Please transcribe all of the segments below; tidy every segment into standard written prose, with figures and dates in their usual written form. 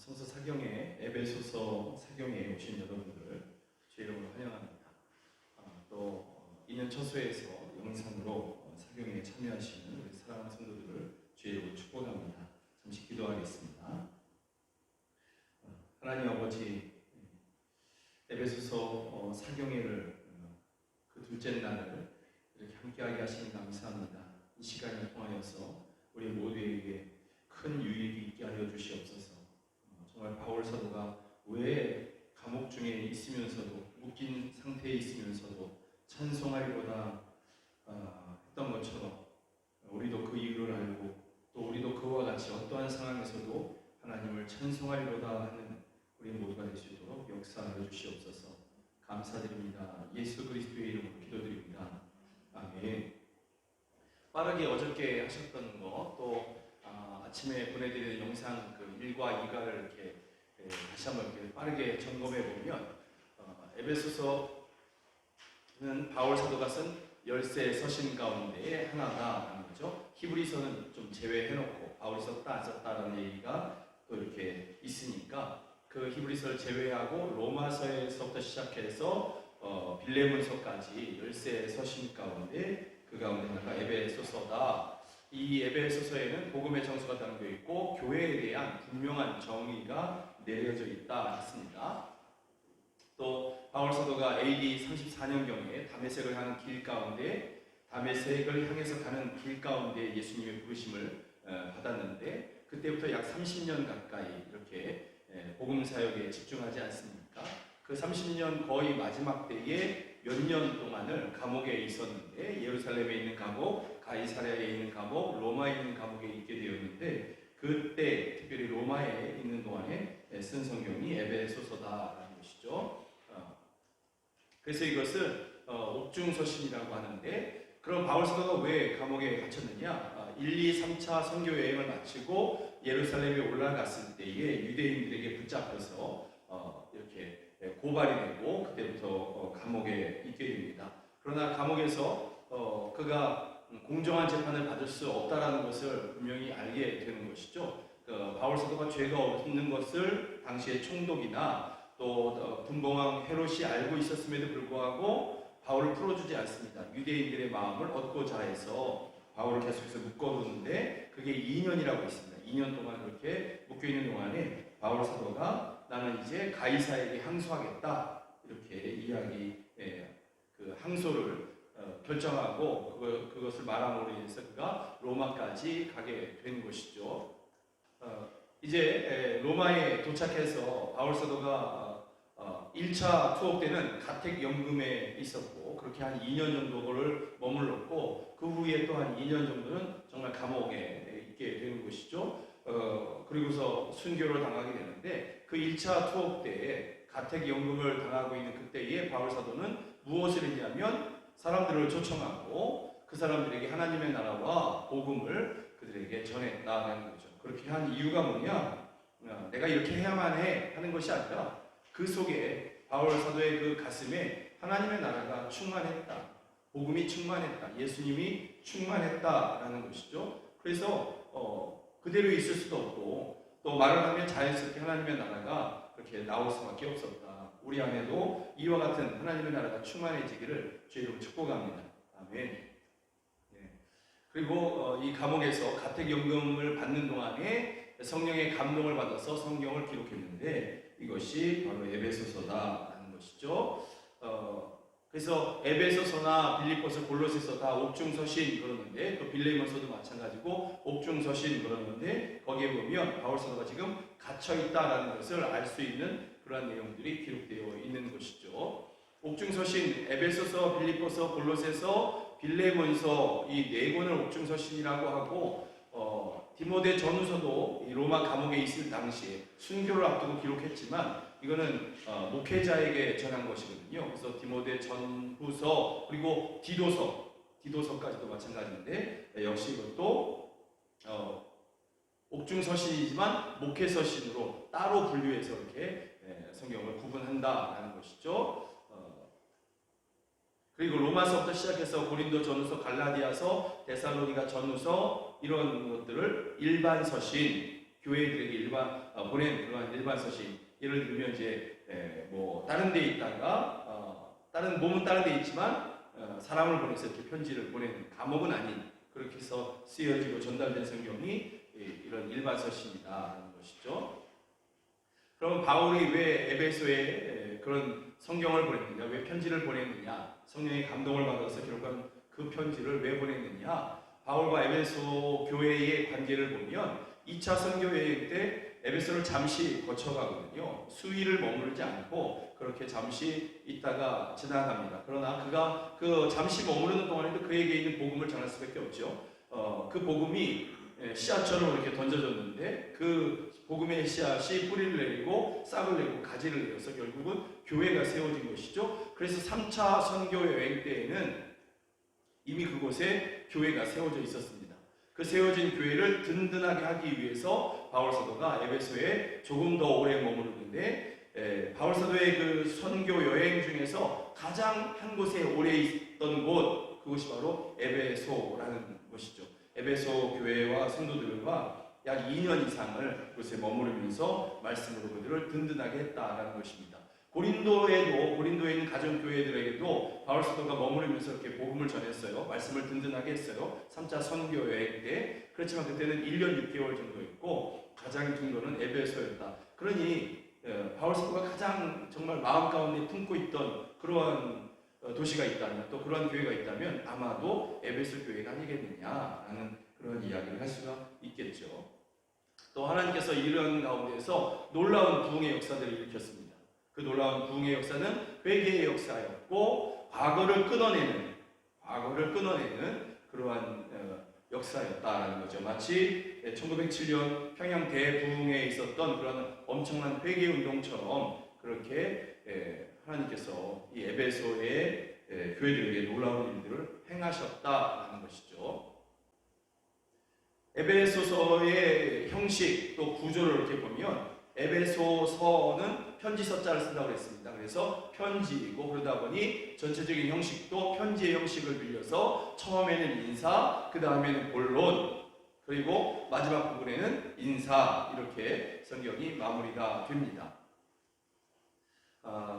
성서 사경에 에베소서 사경에 오신 여러분들을 주의 이름으로 환영합니다. 또 2년 처소에서 영상으로 사경에 참여하시는 우리 사랑하는 성도들을 주의 이름으로 축복합니다. 잠시 기도하겠습니다. 하나님 아버지, 에베소서 사경회를 그 둘째 날을 이렇게 함께하게 하시니 감사합니다. 이 시간을 통하여서 우리 모두에게 큰 유익이 있게 하여 주시옵소서. 정말 바울 사도가 왜 감옥 중에 있으면서도, 묶인 상태에 있으면서도 찬송하리로다 했던 것처럼 우리도 그 이유를 알고 또 우리도 그와 같이 어떠한 상황에서도 하나님을 찬송하리로다 하는 우리 모두가 될 수 있도록 역사하여 주시옵소서. 감사드립니다. 예수 그리스도의 이름으로 기도드립니다. 아멘. 빠르게 어저께 하셨던 거, 또 아침에 보내드리는 영상 그 1과 2가를 이렇게 다시 한번 이렇게 빠르게 점검해 보면 에베소서는 바울 사도가 쓴 열쇠 서신 가운데 하나다라는 거죠. 히브리서는 좀 제외해놓고 바울이 썼다 안 썼다라는 얘기가 또 이렇게 있으니까 그 히브리서를 제외하고 로마서에서부터 시작해서 빌레몬서까지 열쇠 서신 가운데 그 가운데 하나가 에베소서다. 이 에베소서에는 복음의 정서가 담겨 있고 교회에 대한 분명한 정의가 내려져 있다 했습니다. 또 바울 사도가 AD 34년경에 다메섹을 하는 길 가운데, 다메섹을 향해서 가는 길 가운데 예수님의 부르심을 받았는데, 그때부터 약 30년 가까이 이렇게 복음 사역에 집중하지 않습니까? 그 30년 거의 마지막 때에 몇 년 동안을 감옥에 있었는데, 예루살렘에 있는 감옥, 가이사랴에 있는 감옥, 로마에 있는 감옥에 있게 되었는데, 그때 특별히 로마에 있는 동안에 쓴 성경이 에베소서다라는 것이죠. 그래서 이것을 옥중서신이라고 하는데, 그럼 바울 사도가 왜 감옥에 갇혔느냐? 1, 2, 3차 선교 여행을 마치고 예루살렘에 올라갔을 때에 유대인들에게 붙잡혀서 이렇게 고발이 되고 그때부터 감옥에 있게 됩니다. 그러나 감옥에서 그가 공정한 재판을 받을 수 없다라는 것을 분명히 알게 되는 것이죠. 바울 사도가 죄가 없는 것을 당시의 총독이나 또 분봉왕 헤롯이 알고 있었음에도 불구하고 바울을 풀어주지 않습니다. 유대인들의 마음을 얻고자 해서 바울을 계속해서 묶어두는데 그게 2년이라고 있습니다. 2년 동안 그렇게 묶여있는 동안에 바울 사도가 나는 이제 가이사에게 항소하겠다 이렇게 이야기, 그 항소를 결정하고 그것을 말함으로 인해서 그가 로마까지 가게 된 것이죠. 이제 로마에 도착해서 바울 사도가 1차 투옥 때는 가택연금에 있었고 그렇게 한 2년 정도를 머물렀고 그 후에 또 한 2년 정도는 정말 감옥에 있게 되는 것이죠. 그리고서 순교를 당하게 되는데 그 1차 투옥 때에 가택연금을 당하고 있는 그때에 바울 사도는 무엇을 했냐면 사람들을 초청하고 그 사람들에게 하나님의 나라와 복음을 그들에게 전했다는 거죠. 그렇게 한 이유가 뭐냐? 내가 이렇게 해야만 해 하는 것이 아니라 그 속에 바울 사도의 그 가슴에 하나님의 나라가 충만했다. 복음이 충만했다. 예수님이 충만했다라는 것이죠. 그래서 그대로 있을 수도 없고 또 말을 하면 자연스럽게 하나님의 나라가 그렇게 나올 수밖에 없었다. 우리 안에도 이와 같은 하나님의 나라가 충만해지기를 주의 이름으로 축복합니다. 아멘. 그리고 이 감옥에서 가택연금을 받는 동안에 성령의 감동을 받아서 성경을 기록했는데 이것이 바로 에베소서다라는 것이죠. 그래서 에베소서나 빌립보서, 골로새서 다 옥중서신 그러는데 또 빌레몬서도 마찬가지고 옥중서신 그러는데 거기에 보면 바울 사도가 지금 갇혀있다라는 것을 알 수 있는 그러한 내용들이 기록되어 있는 것이죠. 옥중서신, 에베소서, 빌립보서, 골로새서, 빌레몬서 이 네 권을 옥중서신이라고 하고 디모데 전후서도 로마 감옥에 있을 당시에 순교를 앞두고 기록했지만 이거는 목회자에게 전한 것이거든요. 그래서 디모데 전후서 그리고 디도서까지도 마찬가지인데 역시 이것도 옥중서신이지만 목회서신으로 따로 분류해서 이렇게 성경을 구분한다라는 것이죠. 그리고 로마서부터 시작해서 고린도 전후서, 갈라디아서, 데살로니가 전후서 이런 것들을 일반 서신, 교회들에게 보낸 그러한 일반 서신, 예를 들면 이제 뭐 다른 데 있다가 몸은 다른 데 있지만 사람을 보내서 이렇게 편지를 보내는, 감옥은 아닌, 그렇게 해서 쓰여지고 전달된 성경이 이런 일반 서신이다라는 것이죠. 그럼 바울이 왜 에베소에 그런 성경을 보냈느냐, 왜 편지를 보냈느냐, 성령의 감동을 받아서 기록한 그 편지를 왜 보냈느냐. 바울과 에베소 교회의 관계를 보면 2차 선교 여행 때 에베소를 잠시 거쳐가거든요. 수일을 머무르지 않고 그렇게 잠시 있다가 지나갑니다. 그러나 그가 그 잠시 머무르는 동안에도 그에게 있는 복음을 전할 수밖에 없죠. 그 복음이 씨앗처럼 이렇게 던져졌는데 그 복음의 씨앗이 뿌리를 내리고 싹을 내고 가지를 내어서 결국은 교회가 세워진 것이죠. 그래서 3차 선교 여행 때에는 이미 그곳에 교회가 세워져 있었습니다. 그 세워진 교회를 든든하게 하기 위해서 바울 사도가 에베소에 조금 더 오래 머무르는데, 바울 사도의 그 선교 여행 중에서 가장 한 곳에 오래 있던 곳, 그곳이 바로 에베소라는 곳이죠. 에베소 교회와 성도들과 약 2년 이상을 그곳에 머무르면서 말씀으로 그들을 든든하게 했다라는 것입니다. 고린도에 있는 가정교회들에게도 바울 사도가 머무르면서 이렇게 복음을 전했어요. 말씀을 든든하게 했어요. 3차 선교 여행 때. 그렇지만 그때는 1년 6개월 정도였고 가장 긴 거는 에베소였다. 그러니 바울 사도가 가장 정말 마음 가운데 품고 있던 그러한 도시가 있다면, 또 그런 교회가 있다면 아마도 에베소 교회가 아니겠느냐라는 그런 이야기를 할 수가 있겠죠. 또 하나님께서 이런 가운데서 놀라운 부흥의 역사들을 일으켰습니다. 그 놀라운 부흥의 역사는 회개의 역사였고 과거를 끊어내는 그러한 역사였다라는 거죠. 마치 1907년 평양 대부흥에 있었던 그런 엄청난 회개 운동처럼 그렇게 하나님께서 이 에베소의 교회들에게 놀라운 일들을 행하셨다라는 것이죠. 에베소서의 형식 또 구조를 이렇게 보면 에베소서는 편지서자를 쓴다고 했습니다. 그래서 편지이고, 그러다 보니 전체적인 형식도 편지의 형식을 빌려서 처음에는 인사, 그 다음에는 본론, 그리고 마지막 부분에는 인사, 이렇게 성경이 마무리가 됩니다.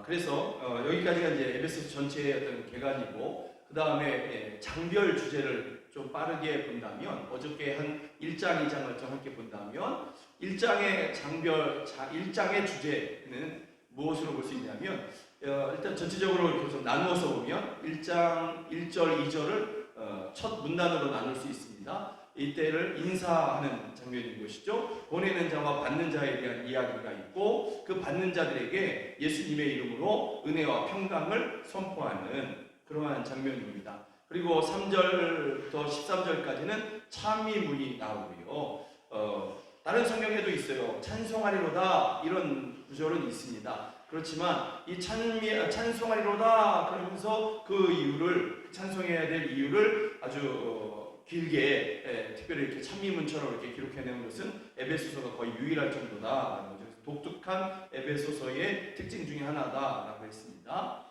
그래서 여기까지가 이제 에베소서 전체의 어떤 개관이고, 그 다음에 장별 주제를 좀 빠르게 본다면, 어저께 한 1장, 2장을 좀 함께 본다면 1장의 장별, 1장의 주제는 무엇으로 볼 수 있냐면, 일단 전체적으로 이렇게 좀 나누어서 보면 1장 1절, 2절을 첫 문단으로 나눌 수 있습니다. 이때를 인사하는 장면인 것이죠. 보내는 자와 받는 자에 대한 이야기가 있고, 그 받는 자들에게 예수님의 이름으로 은혜와 평강을 선포하는 그러한 장면입니다. 그리고 3절부터 13절까지는 찬미문이 나오고요. 다른 성경에도 있어요. 찬송하리로다, 이런 구절은 있습니다. 그렇지만 이 찬송하리로다 그러면서 그 이유를, 찬송해야 될 이유를 아주 길게, 특별히 이렇게 찬미문처럼 이렇게 기록해내는 것은 에베소서가 거의 유일할 정도다. 독특한 에베소서의 특징 중에 하나다라고 했습니다.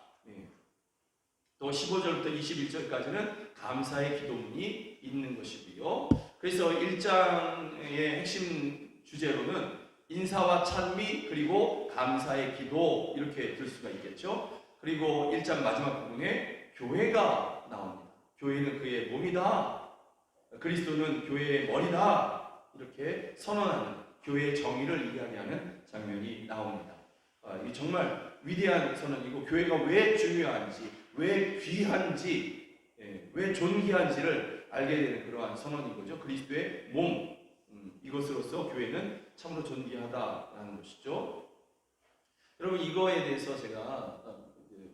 또 15절부터 21절까지는 감사의 기도문이 있는 것이고요. 그래서 1장의 핵심 주제로는 인사와 찬미, 그리고 감사의 기도, 이렇게 들 수가 있겠죠. 그리고 1장 마지막 부분에 교회가 나옵니다. 교회는 그의 몸이다, 그리스도는 교회의 머리다, 이렇게 선언하는 교회의 정의를 이야기하는 장면이 나옵니다. 이 정말 위대한 선언이고, 교회가 왜 중요한지, 왜 귀한지, 왜 존귀한지를 알게 되는 그러한 선언인 거죠. 그리스도의 몸, 이것으로서 교회는 참으로 존귀하다라는 것이죠. 여러분, 이거에 대해서 제가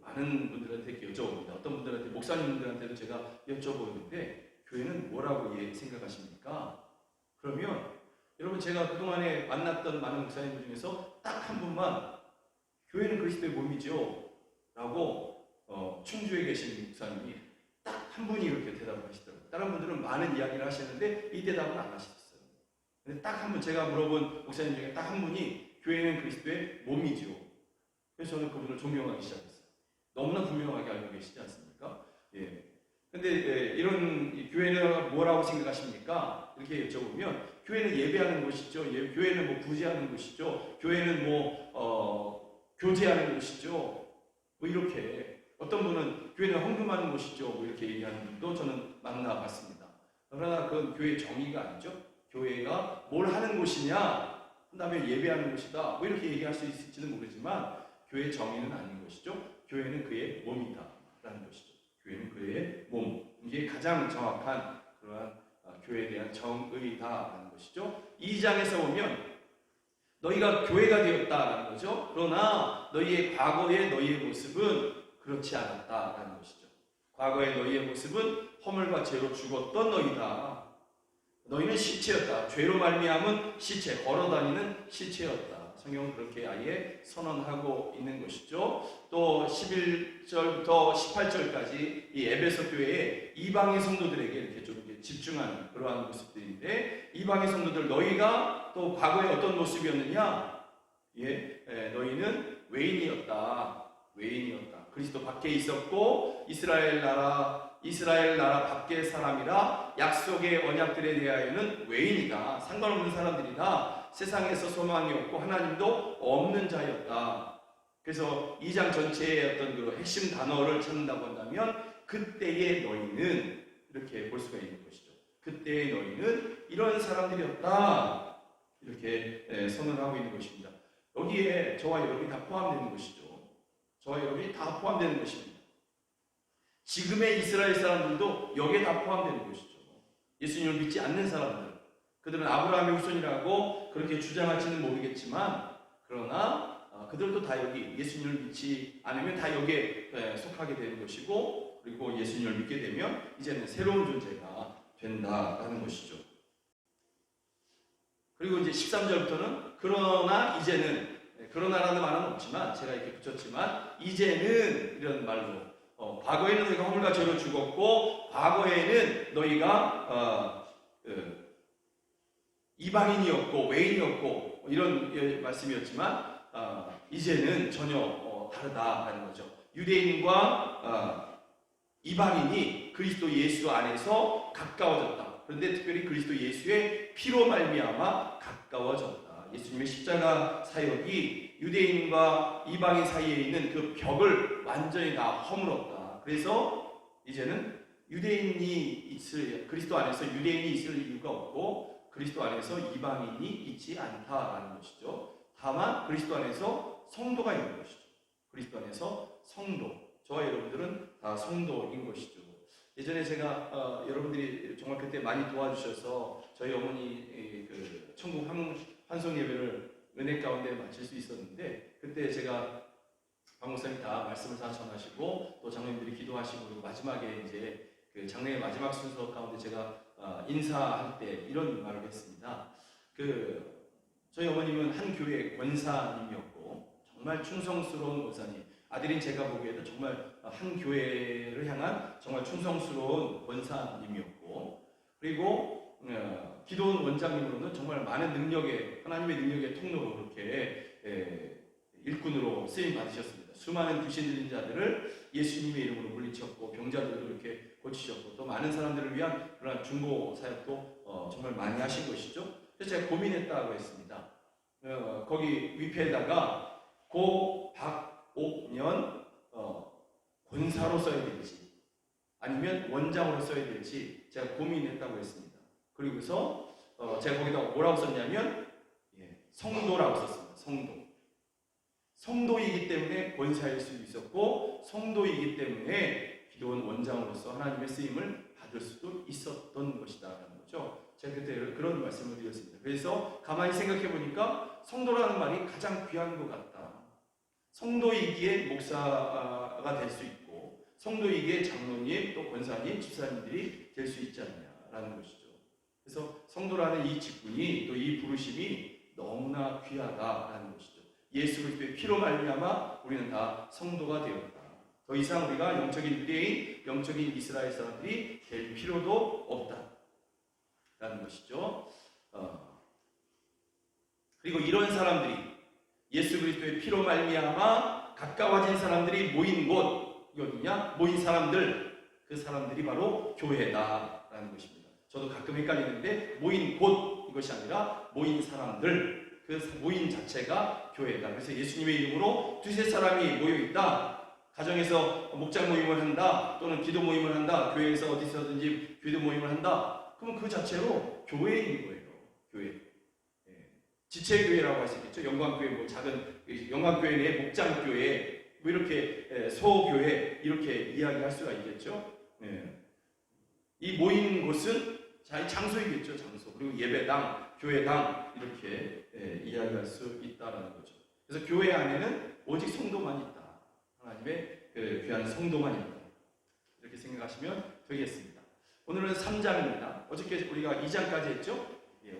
많은 분들한테 여쭤봅니다. 어떤 분들한테, 목사님들한테도 제가 여쭤보는데, 교회는 뭐라고 생각하십니까? 그러면 여러분, 제가 그동안에 만났던 많은 목사님들 중에서 딱 한 분만 교회는 그리스도의 몸이죠 라고 충주에 계신 목사님이 딱 한 분이 이렇게 대답을 하시더라고요. 다른 분들은 많은 이야기를 하시는데 이 대답은 안 하셨어요. 근데 딱 한 분, 제가 물어본 목사님 중에 딱 한 분이 교회는 그리스도의 몸이죠. 그래서 저는 그분을 존경하기 시작했어요. 너무나 분명하게 알고 계시지 않습니까? 근데 이런 교회는 뭐라고 생각하십니까? 이렇게 여쭤보면 교회는 예배하는 곳이죠. 교회는 뭐 구제하는 곳이죠. 교회는 교제하는 곳이죠. 뭐 이렇게 어떤 분은 교회는 헌금하는 곳이죠. 뭐 이렇게 얘기하는 분도 저는 만나봤습니다. 그러나 그건 교회의 정의가 아니죠. 교회가 뭘 하는 곳이냐, 그다음에 예배하는 곳이다. 뭐 이렇게 얘기할 수 있을지는 모르지만 교회의 정의는 아닌 것이죠. 교회는 그의 몸이다라는 것이죠. 교회는 그의 몸. 이게 가장 정확한 그러한 교회에 대한 정의다라는 것이죠. 2장에서 보면 너희가 교회가 되었다라는 거죠. 그러나 너희의 과거의 너희의 모습은 그렇지 않았다라는 것이죠. 과거의 너희의 모습은 허물과 죄로 죽었던 너희다. 너희는 시체였다. 죄로 말미암은 시체, 걸어다니는 시체였다. 성경은 그렇게 아예 선언하고 있는 것이죠. 또 11절부터 18절까지 이 에베소 교회의 이방인 성도들에게 이렇게 좀 집중하는 그러한 모습들인데, 이방인 성도들 너희가 또 과거에 어떤 모습이었느냐? 너희는 외인이었다. 그리스도 밖에 있었고 이스라엘 나라 밖의 사람이라 약속의 언약들에 대하여는 외인이다. 상관없는 사람들이다. 세상에서 소망이 없고 하나님도 없는 자였다. 그래서 2장 전체의 어떤 그 핵심 단어를 찾는다고 한다면 그때의 너희는 이렇게 볼 수가 있는 것이죠. 그때의 너희는 이런 사람들이었다. 이렇게 선언하고 있는 것입니다. 여기에 저와 여러분이 다 포함되는 것이죠. 저와 여러분이 다 포함되는 것입니다. 지금의 이스라엘 사람들도 여기에 다 포함되는 것이죠. 예수님을 믿지 않는 사람들, 그들은 아브라함의 후손이라고 그렇게 주장할지는 모르겠지만, 그러나 그들도 다 여기 예수님을 믿지 않으면 다 여기에 속하게 되는 것이고, 그리고 예수님을 믿게 되면 이제는 새로운 존재가 된다라는 것이죠. 그리고 이제 13절부터는 그러나 이제는, 그러나라는 말은 없지만 제가 이렇게 붙였지만 이제는 이런 말로 과거에는 너희가 허물과 죄로 죽었고 과거에는 너희가 이방인이었고 외인이었고 이런 말씀이었지만 이제는 전혀 다르다라는 거죠. 유대인과 이방인이 그리스도 예수 안에서 가까워졌다. 그런데 특별히 그리스도 예수의 피로 말미암아 가까워졌다. 예수님의 십자가 사역이 유대인과 이방인 사이에 있는 그 벽을 완전히 다 허물었다. 그래서 이제는 그리스도 안에서 유대인이 있을 이유가 없고 그리스도 안에서 이방인이 있지 않다라는 것이죠. 다만 그리스도 안에서 성도가 있는 것이죠. 그리스도 안에서 성도. 저와 여러분들은 다 성도인 것이죠. 예전에 제가 여러분들이 정말 그때 많이 도와주셔서 저희 어머니 그 천국 환송 예배를 은혜 가운데 마칠 수 있었는데, 그때 제가 박 목사님 다 말씀을 다 전하시고 또 장로님들이 기도하시고, 그리고 마지막에 이제 그 장례의 마지막 순서 가운데 제가 인사할 때 이런 말을 했습니다. 저희 어머님은 한 교회의 권사님이었고 정말 충성스러운 권사님, 아들인 제가 보기에도 정말 한 교회를 향한 정말 충성스러운 권사님이었고, 그리고 기도원 원장님으로는 정말 많은 하나님의 능력의 통로로 그렇게 일꾼으로 쓰임 받으셨습니다. 수많은 귀신 들린 자들을 예수님의 이름으로 물리쳤고 병자들도 이렇게 고치셨고 또 많은 사람들을 위한 그런 중보 사역도 정말 많이 하신 것이죠. 그래서 제가 고민했다고 했습니다. 거기 위패에다가 박옥년 권사로 써야 될지 아니면 원장으로 써야 될지 제가 고민했다고 했습니다. 그리고서 제가 거기다 뭐라고 썼냐면 성도라고 썼습니다. 성도이기 때문에 권사일 수도 있었고 성도이기 때문에 기도원 원장으로서 하나님의 쓰임을 받을 수도 있었던 것이다라는 거죠. 제가 그때 그런 말씀을 드렸습니다. 그래서 가만히 생각해 보니까 성도라는 말이 가장 귀한 것 같다. 성도이기에 목사가 될 수 있고 성도이기에 장로님 또 권사님, 집사님들이 될 수 있지 않냐라는 것이죠. 그래서 성도라는 이 직분이 또 이 부르심이 너무나 귀하다라는 것이죠. 예수 그리스도의 피로 말미암아 우리는 다 성도가 되었다. 더 이상 우리가 영적인 유대인, 영적인 이스라엘 사람들이 될 필요도 없다라는 것이죠. 그리고 이런 사람들이 예수 그리스도의 피로 말미암아 가까워진 사람들이 모인 곳 어디냐? 모인 사람들, 그 사람들이 바로 교회다라는 것입니다. 저도 가끔 헷갈리는데 모인 곳 이것이 아니라 모인 사람들, 그 모인 자체가 교회다. 그래서 예수님의 이름으로 두세 사람이 모여 있다. 가정에서 목장 모임을 한다, 또는 기도 모임을 한다, 교회에서 어디서든지 기도 모임을 한다. 그러면 그 자체로 교회인 거예요. 교회. 지체교회라고 할 수 있겠죠. 영광교회, 뭐 작은 영광교회 내 목장교회, 뭐 이렇게 소교회 이렇게 이야기할 수가 있겠죠. 이 모인 곳은 자기 장소이겠죠. 장소. 그리고 예배당, 교회당 이렇게 이야기할 수 있다라는 거죠. 그래서 교회 안에는 오직 성도만 있다. 하나님의 귀한 성도만 있다. 이렇게 생각하시면 되겠습니다. 오늘은 3장입니다. 어저께 우리가 2장까지 했죠.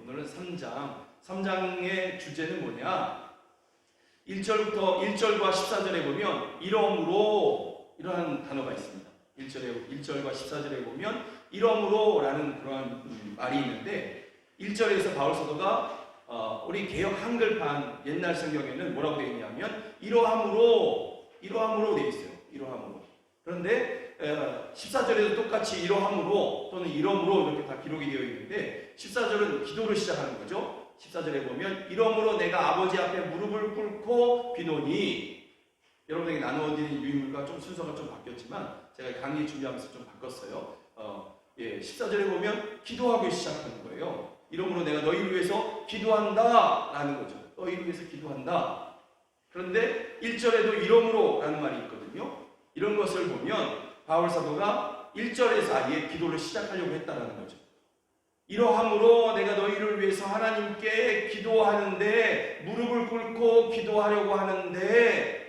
오늘은 3장. 3장의 주제는 뭐냐? 1절과 14절에 보면 이러므로 이러한 단어가 있습니다. 1절과 14절에 보면 이러므로 라는 그런 말이 있는데 1절에서 바울 사도가 우리 개역 한글판 옛날 성경에는 뭐라고 되어 있냐면 이러함으로 되어 있어요. 이러함으로. 그런데 14절에도 똑같이 이러함으로 또는 이러므로 이렇게 다 기록이 되어 있는데 14절은 기도를 시작하는 거죠. 14절에 보면 이러므로 내가 아버지 앞에 무릎을 꿇고 비노니, 여러분에게 나누어드린 유인물과 좀 순서가 좀 바뀌었지만 제가 강의 준비하면서 좀 바꿨어요. 14절에 보면 기도하기 시작하는 거예요. 이러므로 내가 너희를 위해서 기도한다 라는 거죠. 너희를 위해서 기도한다. 그런데 1절에도 이러므로 라는 말이 있거든요. 이런 것을 보면 바울 사도가 1절에서 아예 기도를 시작하려고 했다는 거죠. 이러함으로 내가 너희를 위해서 하나님께 기도하는데 무릎을 꿇고 기도하려고 하는데,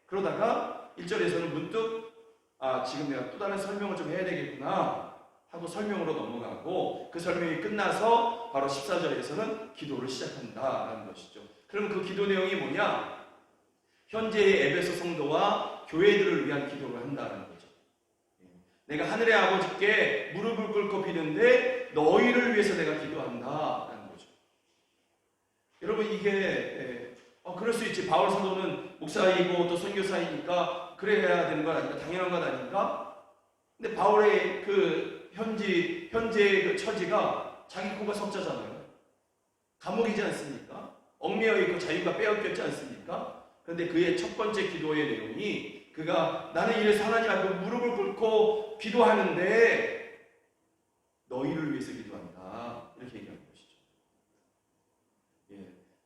그러다가 1절에서는 문득 지금 내가 또 다른 설명을 좀 해야 되겠구나 하고 설명으로 넘어가고, 그 설명이 끝나서 바로 14절에서는 기도를 시작한다라는 것이죠. 그럼 그 기도 내용이 뭐냐? 현재의 에베소 성도와 교회들을 위한 기도를 한다는 거죠. 내가 하늘의 아버지께 무릎을 꿇고 비는데 너희를 위해서 내가 기도한다라는 거죠. 여러분, 이게 그럴 수 있지. 바울 사도는 목사이고 또 선교사이니까 그래야 되는 건 아닌가? 당연한 건 아닌가? 근데 바울의 그 현재의 그 처지가 자기 코가 석자잖아요. 감옥이지 않습니까? 얽매여 있고 자유가 빼앗겼지 않습니까? 그런데 그의 첫 번째 기도의 내용이, 그가 나는 이래서 하나님 앞에 무릎을 꿇고 기도하는데 너희를 위해서 기도한다, 이렇게 얘기하는 것이죠.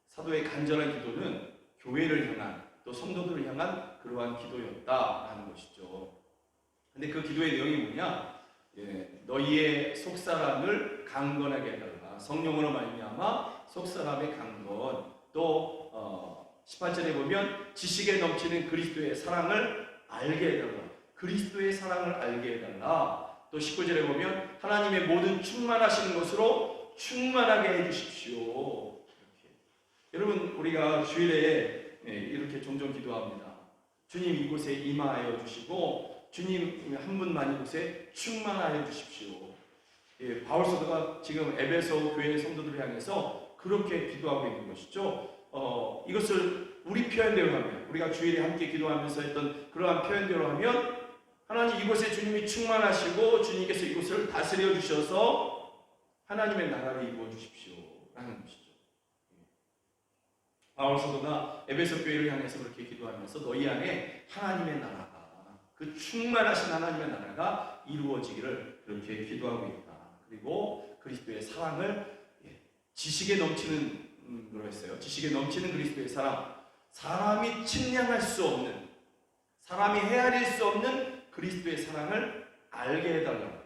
사도의 간절한 기도는 교회를 향한, 또 성도들을 향한 그러한 기도였다라는 것이죠. 근데 그 기도의 내용이 뭐냐? 너희의 속사람을 강건하게 해달라. 성령으로 말미암아 속사람의 강건. 또 18절에 보면 지식에 넘치는 그리스도의 사랑을 알게 해달라. 그리스도의 사랑을 알게 해달라. 또 19절에 보면 하나님의 모든 충만하시는 것으로 충만하게 해주십시오. 여러분, 우리가 주일에 이렇게 종종 기도합니다. 주님 이곳에 임하여 주시고 주님 한 분만 이곳에 충만하여 주십시오. 바울 사도가 지금 에베소 교회 성도들을 향해서 그렇게 기도하고 있는 것이죠. 이것을 우리 표현대로 하면, 우리가 주일에 함께 기도하면서 했던 그러한 표현대로 하면, 하나님 이곳에 주님이 충만하시고 주님께서 이곳을 다스려 주셔서 하나님의 나라를 이루어 주십시오 라는 것이죠. 바울 사도가 에베소 교회를 향해서 그렇게 기도하면서 너희 안에 하나님의 나라가, 그 충만하신 하나님의 나라가 이루어지기를 그렇게 기도하고 있다. 그리고 그리스도의 사랑을, 지식에 넘치는 뭐라고 했어요? 지식에 넘치는 그리스도의 사랑, 사람이 측량할 수 없는, 사람이 헤아릴 수 없는 그리스도의 사랑을 알게 해달라고.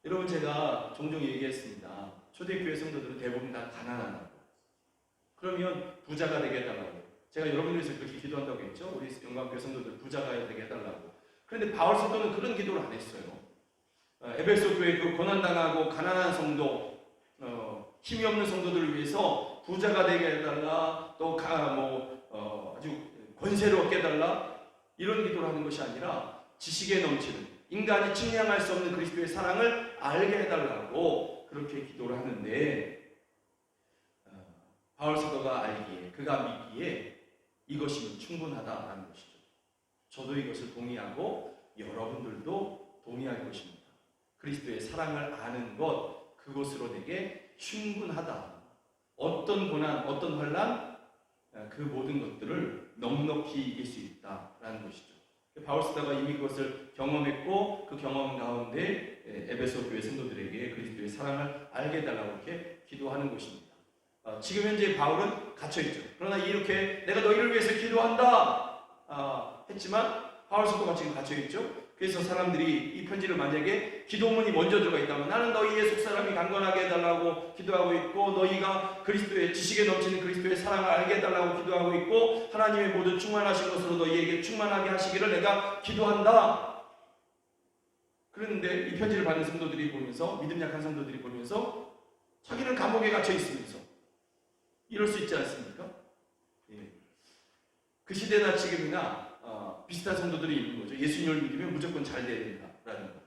여러분, 제가 종종 얘기했습니다. 초대교회 성도들은 대부분 다 가난하다고. 그러면 부자가 되게 해달라고. 제가 여러분들에서 그렇게 기도한다고 했죠. 우리 영광교회 성도들 부자가 되게 해달라고. 그런데 바울 사도는 그런 기도를 안 했어요. 에베소 교회 그 고난당하고 가난한 성도, 힘이 없는 성도들을 위해서 부자가 되게 해달라, 또 아주 권세를 얻게 해달라, 이런 기도를 하는 것이 아니라 지식에 넘치는, 인간이 측량할 수 없는 그리스도의 사랑을 알게 해달라고 그렇게 기도를 하는데, 바울 사도가 알기에, 그가 믿기에 이것이면 충분하다라는 것이죠. 저도 이것을 동의하고 여러분들도 동의할 것입니다. 그리스도의 사랑을 아는 것, 그것으로 내게 충분하다. 어떤 고난, 어떤 환난, 그 모든 것들을 넉넉히 이길 수 있다라는 것이죠. 바울 사도가 이미 그것을 경험했고 그 경험 가운데 에베소 교회 성도들에게 그리스도의 사랑을 알게 해달라고 이렇게 기도하는 것입니다. 지금 현재 바울은 갇혀있죠. 그러나 이렇게 내가 너희를 위해서 기도한다 했지만 바울 사도가 지금 갇혀있죠. 그래서 사람들이 이 편지를 만약에 기도문이 먼저 들어가 있다면 나는 너희의 속사람이 강건하게 해달라고 기도하고 있고 너희가 그리스도의 지식에 넘치는 그리스도의 사랑을 알게 해달라고 기도하고 있고 하나님의 모든 충만하신 것으로 너희에게 충만하게 하시기를 내가 기도한다. 그런데 이 편지를 받는 성도들이 보면서 믿음 약한 성도들이 보면서 자기는 감옥에 갇혀 있으면서 이럴 수 있지 않습니까? 예. 그 시대나 지금이나 비슷한 성도들이 있는 거죠. 예수님을 믿으면 무조건 잘 돼야 된다라는 거.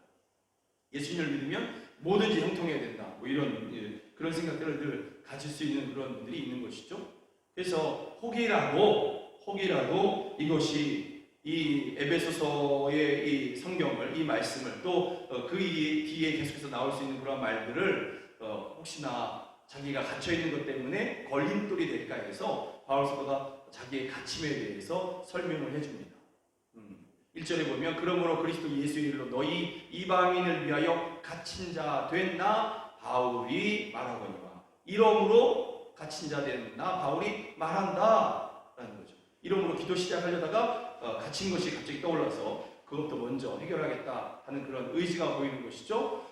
예수님을 믿으면 뭐든지 형통해야 된다. 뭐 이런 그런 생각들을 늘 가질 수 있는 그런 분들이 있는 것이죠. 그래서 혹이라도 이것이 이 에베소서의 이 성경을 이 말씀을 또 그 뒤에 계속해서 나올 수 있는 그런 말들을 혹시나 자기가 갇혀 있는 것 때문에 걸림돌이 될까 해서 바울 사도가 자기의 갇힘에 대해서 설명을 해줍니다. 1절에 보면 그러므로 그리스도 예수의 일로 너희 이방인을 위하여 갇힌 자 된 나 바울이 말하거니와 이러므로 갇힌 자 된 나 바울이 말한다 라는 거죠. 이러므로 기도 시작하려다가 갇힌 것이 갑자기 떠올라서 그것도 먼저 해결하겠다 하는 그런 의지가 보이는 것이죠.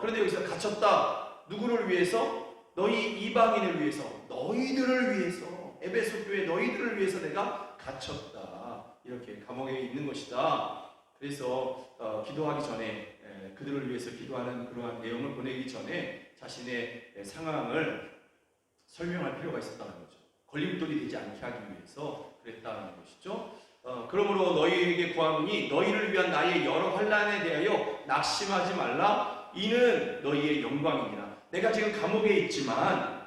그런데 여기서 갇혔다. 누구를 위해서? 너희 이방인을 위해서, 너희들을 위해서, 에베소 교회 너희들을 위해서 내가 갇혔다. 이렇게 감옥에 있는 것이다. 그래서 기도하기 전에 그들을 위해서 기도하는 그러한 내용을 보내기 전에 자신의 상황을 설명할 필요가 있었다는 거죠. 걸림돌이 되지 않게 하기 위해서 그랬다는 것이죠. 그러므로 너희에게 구하노니 너희를 위한 나의 여러 환난에 대하여 낙심하지 말라. 이는 너희의 영광이니라. 내가 지금 감옥에 있지만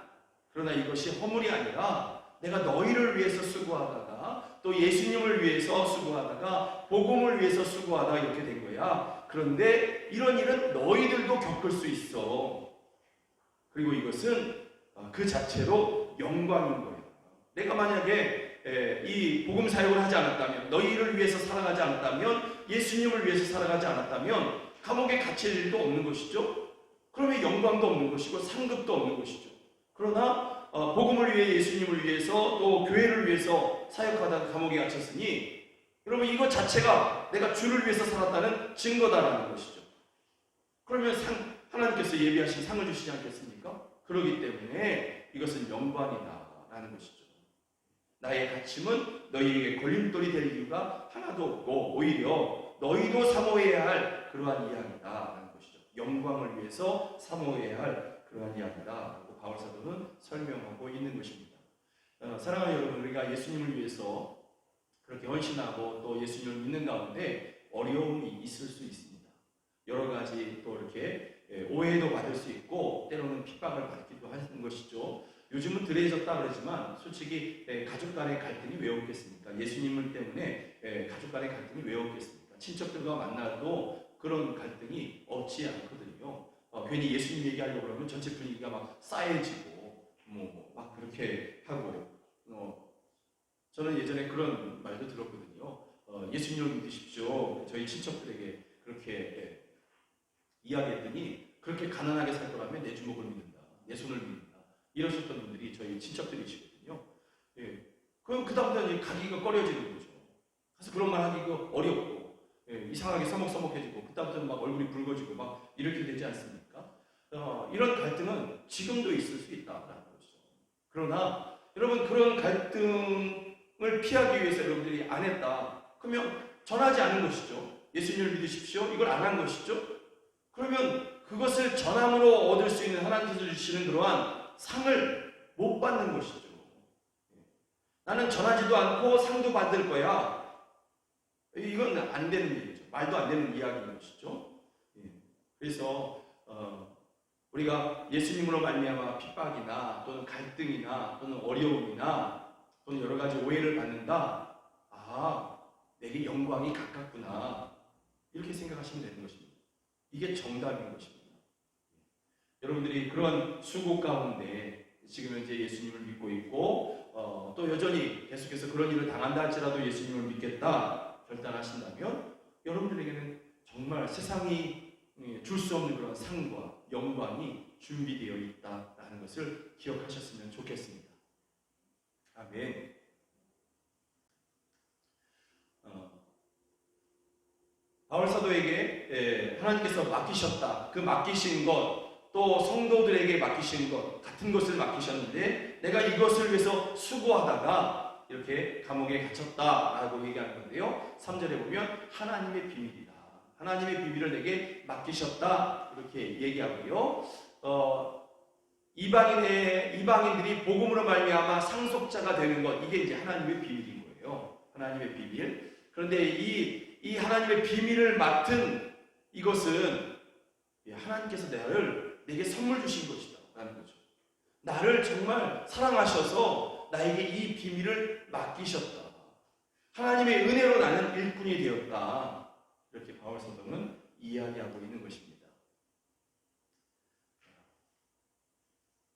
그러나 이것이 허물이 아니라 내가 너희를 위해서 수고하다가 또 예수님을 위해서 수고하다가 복음을 위해서 수고하다 이렇게 된 거야. 그런데 이런 일은 너희들도 겪을 수 있어. 그리고 이것은 그 자체로 영광인 거예요. 내가 만약에 이 복음 사역을 하지 않았다면, 너희를 위해서 살아가지 않았다면, 예수님을 위해서 살아가지 않았다면 감옥에 갇힐 일도 없는 것이죠. 그러면 영광도 없는 것이고 상급도 없는 것이죠. 그러나 복음을 위해 예수님을 위해서 또 교회를 위해서 사역하다가 감옥에 갇혔으니 여러분 이것 자체가 내가 주를 위해서 살았다는 증거다라는 것이죠. 그러면 하나님께서 예비하신 상을 주시지 않겠습니까? 그렇기 때문에 이것은 영광이다라는 것이죠. 나의 갇힘은 너희에게 걸림돌이 될 이유가 하나도 없고 오히려 너희도 사모해야 할 그러한 이야기다라는 것이죠. 영광을 위해서 사모해야 할 그러한 이야기다라고 바울 사도는 설명하고 있는 것입니다. 사랑하는 여러분, 우리가 예수님을 위해서 그렇게 헌신하고 또 예수님을 믿는 가운데 어려움이 있을 수 있습니다. 여러 가지 또 이렇게 오해도 받을 수 있고 때로는 핍박을 받기도 하는 것이죠. 요즘은 덜해졌다 그러지만 솔직히 가족 간의 갈등이 왜 없겠습니까? 예수님을 때문에 가족 간의 갈등이 왜 없겠습니까? 친척들과 만나도 그런 갈등이 없지 않거든요. 괜히 예수님 얘기하려고 그러면 전체 분위기가 막 싸해지고 막 그렇게 하고 저는 예전에 그런 말도 들었거든요. 예수님을 믿으십시오. 저희 친척들에게 그렇게 이야기했더니 그렇게 가난하게 살 거라면 내 주먹을 믿는다. 내 손을 믿는다. 이러셨던 분들이 저희 친척들이시거든요. 예. 그럼 그다음부터 가기가 꺼려지는 거죠. 그래서 그런 말 하기가 어렵고 이상하게 서먹서먹해지고 그다음부터는 막 얼굴이 붉어지고 막 이렇게 되지 않습니까? 이런 갈등은 지금도 있을 수 있다라는 것이죠. 그러나 여러분 그런 갈등을 피하기 위해서 여러분들이 안 했다. 그러면 전하지 않은 것이죠. 예수님을 믿으십시오. 이걸 안 한 것이죠. 그러면 그것을 전함으로 얻을 수 있는 하나님께서 주시는 그러한 상을 못 받는 것이죠. 나는 전하지도 않고 상도 받을 거야. 이건 안 되는 얘기죠. 말도 안 되는 이야기인 것이죠. 그래서 우리가 예수님으로 말미암아 핍박이나 또는 갈등이나 또는 어려움이나 또는 여러 가지 오해를 받는다. 아, 내게 영광이 가깝구나. 이렇게 생각하시면 되는 것입니다. 이게 정답인 것입니다. 여러분들이 그런 수고 가운데 지금 현재 예수님을 믿고 있고 또 여전히 계속해서 그런 일을 당한다 할지라도 예수님을 믿겠다 결단하신다면 여러분들에게는 정말 세상이 줄 수 없는 그런 상과 영광이 준비되어 있다라는 것을 기억하셨으면 좋겠습니다. 아멘. 바울 사도에게 하나님께서 맡기셨다. 그 맡기신 것, 또 성도들에게 맡기신 것, 같은 것을 맡기셨는데 내가 이것을 위해서 수고하다가 이렇게 감옥에 갇혔다라고 얘기하는 건데요. 3절에 보면 하나님의 비밀이다. 하나님의 비밀을 내게 맡기셨다. 이렇게 얘기하고요. 이방인들이 복음으로 말미암아 상속자가 되는 것, 이게 이제 하나님의 비밀인 거예요. 하나님의 비밀. 그런데 이 하나님의 비밀을 맡은 이것은 하나님께서 내게 선물 주신 것이다 라는 거죠. 나를 정말 사랑하셔서 나에게 이 비밀을 맡기셨다. 하나님의 은혜로 나는 일꾼이 되었다. 이렇게 바울 사도는 이야기하고 있는 것입니다.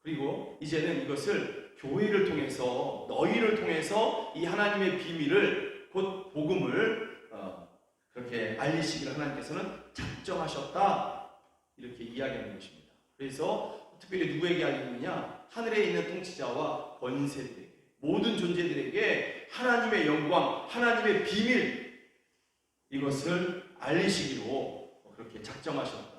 그리고 이제는 이것을 교회를 통해서, 너희를 통해서 이 하나님의 비밀을, 곧 복음을 그렇게 알리시기를 하나님께서는 작정하셨다. 이렇게 이야기하는 것입니다. 그래서 특별히 누구에게 알리느냐? 하늘에 있는 통치자와 권세들에게, 모든 존재들에게 하나님의 영광, 하나님의 비밀, 이것을 알리시기로 그렇게 작정하셨다.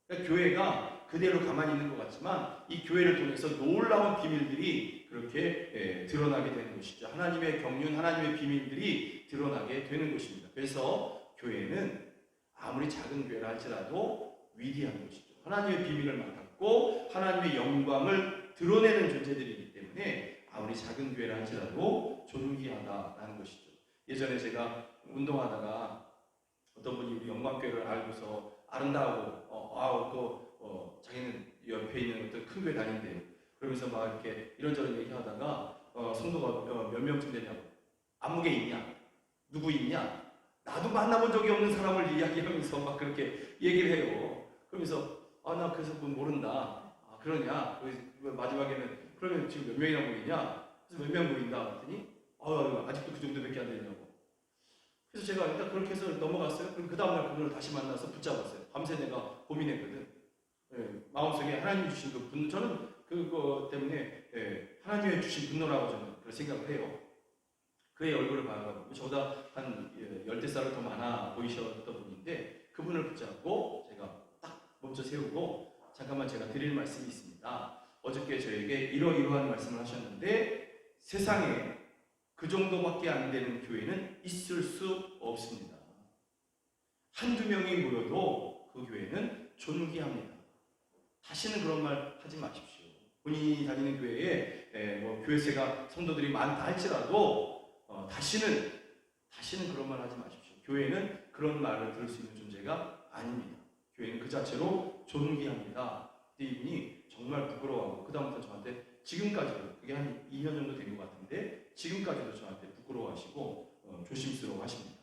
그러니까 교회가 그대로 가만히 있는 것 같지만 이 교회를 통해서 놀라운 비밀들이 그렇게 드러나게 되는 것이죠. 하나님의 경륜, 하나님의 비밀들이 드러나게 되는 것입니다. 그래서 교회는 아무리 작은 교회라 할지라도 위대한 것이죠. 하나님의 비밀을 맡았고 하나님의 영광을 드러내는 존재들이기 때문에 아무리 작은 교회라 할지라도 존귀하다라는 것이죠. 예전에 제가 운동하다가 어떤 분이 우리 영광교회를 알고서 아름다워, 자기는 옆에 있는 어떤 큰 교회 다닌대요. 그러면서 막 이렇게 이런저런 얘기하다가 성도가 몇 명쯤 되냐고, 안목에 있냐, 누구 있냐, 나도 만나본 적이 없는 사람을 이야기하면서 막 그렇게 얘기를 해요. 그러면서 나 그래서 그건 모른다. 그러냐? 마지막에는 그러면 지금 몇 명이나 모이냐? 그래서 몇 명 모인다 그랬더니 아직도 그 정도밖에 안 되냐고. 그래서 제가 일단 그렇게 해서 넘어갔어요. 그럼 그 다음날 그걸 다시 만나서 붙잡았어요. 밤새 내가 고민했거든. 마음속에 하나님이 주신 그 분노, 저는 그거 때문에 하나님이 주신 분노라고 저는 그런 생각을 해요. 그의 얼굴을 봐요. 저보다 한 10살 더 많아 보이셨던 분인데 그분을 붙잡고 제가 딱 멈춰 세우고 잠깐만 제가 드릴 말씀이 있습니다. 어저께 저에게 이러이러한 말씀을 하셨는데 세상에 그 정도밖에 안 되는 교회는 있을 수 없습니다. 한두 명이 모여도 그 교회는 존귀합니다. 다시는 그런 말 하지 마십시오. 본인이 다니는 교회에 교회세가 성도들이 많다 할지라도 다시는 그런 말 하지 마십시오. 교회는 그런 말을 들을 수 있는 존재가 아닙니다. 교회는 그 자체로 존귀합니다. 이분이 정말 부끄러워하고 그 다음부터 저한테 지금까지도, 그게 한 2년 정도 된 것 같은데 지금까지도 저한테 부끄러워하시고 조심스러워 하십니다.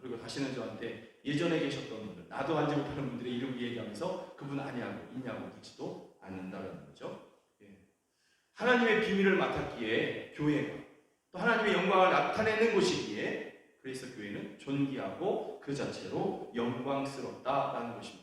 그리고 다시는 저한테 예전에 계셨던 분들, 나도 알지 못하는 분들의 이름 얘기하면서 그분 아니냐고 있냐고 묻지도 않는다는 거죠. 하나님의 비밀을 맡았기에 교회가, 또 하나님의 영광을 나타내는 곳이기에, 그래서 교회는 존귀하고 그 자체로 영광스럽다라는 것입니다.